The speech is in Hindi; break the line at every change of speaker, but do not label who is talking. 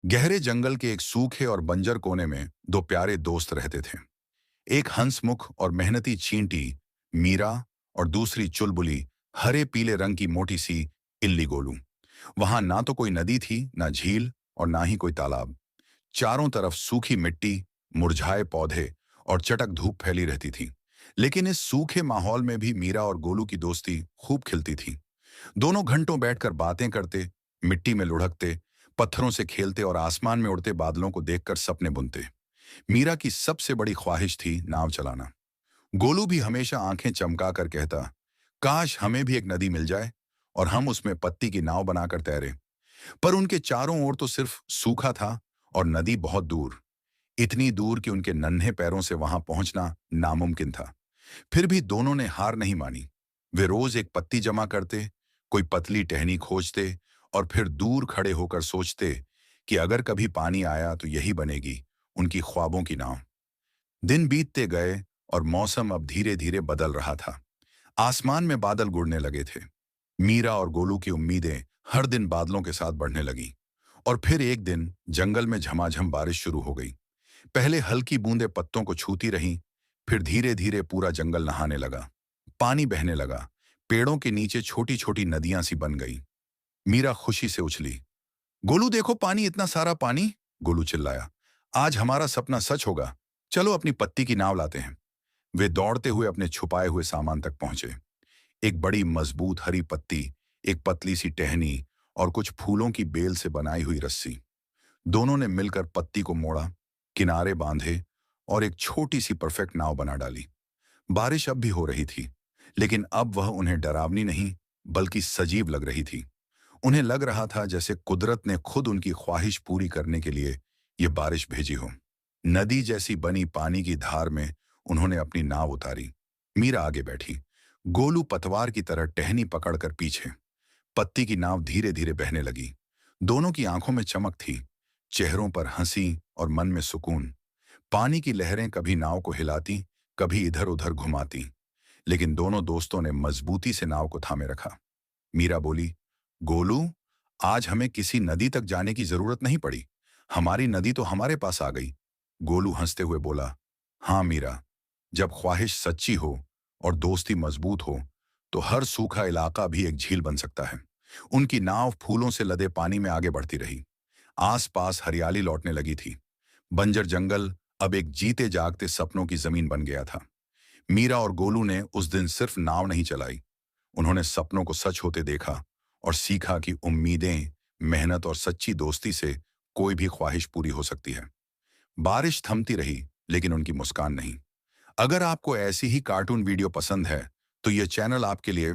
गहरे जंगल के एक सूखे और बंजर कोने में दो प्यारे दोस्त रहते थे। एक हंसमुख और मेहनती चींटी मीरा और दूसरी चुलबुली हरे पीले रंग की मोटी सी इल्ली गोलू। वहां ना तो कोई नदी थी, ना झील और ना ही कोई तालाब। चारों तरफ सूखी मिट्टी, मुरझाए पौधे और चटक धूप फैली रहती थी। लेकिन इस सूखे माहौल में भी मीरा और गोलू की दोस्ती खूब खिलती थी। दोनों घंटों बैठकर बातें करते, मिट्टी में लुढ़कते, पत्थरों से खेलते और आसमान में उड़ते बादलों को देखकर सपने बुनते। मीरा की सबसे बड़ी ख्वाहिश थी नाव चलाना। गोलू भी हमेशा आंखें चमका कर कहता, काश हमें भी एक नदी मिल जाए और हम उसमें पत्ती की नाव बनाकर तैरे। पर उनके चारों ओर तो सिर्फ सूखा था और नदी बहुत दूर, इतनी दूर कि उनके नन्हे पैरों से वहां पहुंचना नामुमकिन था। फिर भी दोनों ने हार नहीं मानी। वे रोज एक पत्ती जमा करते, कोई पतली टहनी खोजते और फिर दूर खड़े होकर सोचते कि अगर कभी पानी आया तो यही बनेगी उनकी ख्वाबों की नाव। दिन बीतते गए और मौसम अब धीरे धीरे बदल रहा था। आसमान में बादल गुड़ने लगे थे। मीरा और गोलू की उम्मीदें हर दिन बादलों के साथ बढ़ने लगी। और फिर एक दिन जंगल में झमाझम बारिश शुरू हो गई। पहले हल्की बूंदें पत्तों को छूती रहीं, फिर धीरे धीरे पूरा जंगल नहाने लगा। पानी बहने लगा, पेड़ों के नीचे छोटी छोटी नदियां सी बन गई। मीरा खुशी से उछली। गोलू देखो, पानी, इतना सारा पानी! गोलू चिल्लाया। आज हमारा सपना सच होगा। चलो अपनी पत्ती की नाव लाते हैं। वे दौड़ते हुए अपने छुपाए हुए सामान तक पहुंचे। एक बड़ी मजबूत हरी पत्ती, एक पतली सी टहनी और कुछ फूलों की बेल से बनाई हुई रस्सी। दोनों ने मिलकर पत्ती को मोड़ा, किनारे बांधे और एक छोटी सी परफेक्ट नाव बना डाली। बारिश अब भी हो रही थी, लेकिन अब वह उन्हें डरावनी नहीं बल्कि सजीव लग रही थी। उन्हें लग रहा था जैसे कुदरत ने खुद उनकी ख्वाहिश पूरी करने के लिए ये बारिश भेजी हो। नदी जैसी बनी पानी की धार में उन्होंने अपनी नाव उतारी। मीरा आगे बैठी, गोलू पतवार की तरह टहनी पकड़कर पीछे। पत्ती की नाव धीरे धीरे बहने लगी। दोनों की आंखों में चमक थी, चेहरों पर हंसी और मन में सुकून। पानी की लहरें कभी नाव को हिलाती, कभी इधर उधर घुमाती, लेकिन दोनों दोस्तों ने मजबूती से नाव को थामे रखा। मीरा बोली, गोलू, आज हमें किसी नदी तक जाने की जरूरत नहीं पड़ी। हमारी नदी तो हमारे पास आ गई। गोलू हंसते हुए बोला, हाँ मीरा, जब ख्वाहिश सच्ची हो और दोस्ती मजबूत हो तो हर सूखा इलाका भी एक झील बन सकता है। उनकी नाव फूलों से लदे पानी में आगे बढ़ती रही। आसपास हरियाली लौटने लगी थी। बंजर जंगल अब एक जीते जागते सपनों की जमीन बन गया था। मीरा और गोलू ने उस दिन सिर्फ नाव नहीं चलाई, उन्होंने सपनों को सच होते देखा और सीखा कि उम्मीदें, मेहनत और सच्ची दोस्ती से कोई भी ख्वाहिश पूरी हो सकती है। बारिश थमती रही, लेकिन उनकी मुस्कान नहीं। अगर आपको ऐसी ही कार्टून वीडियो पसंद है तो ये चैनल आपके लिए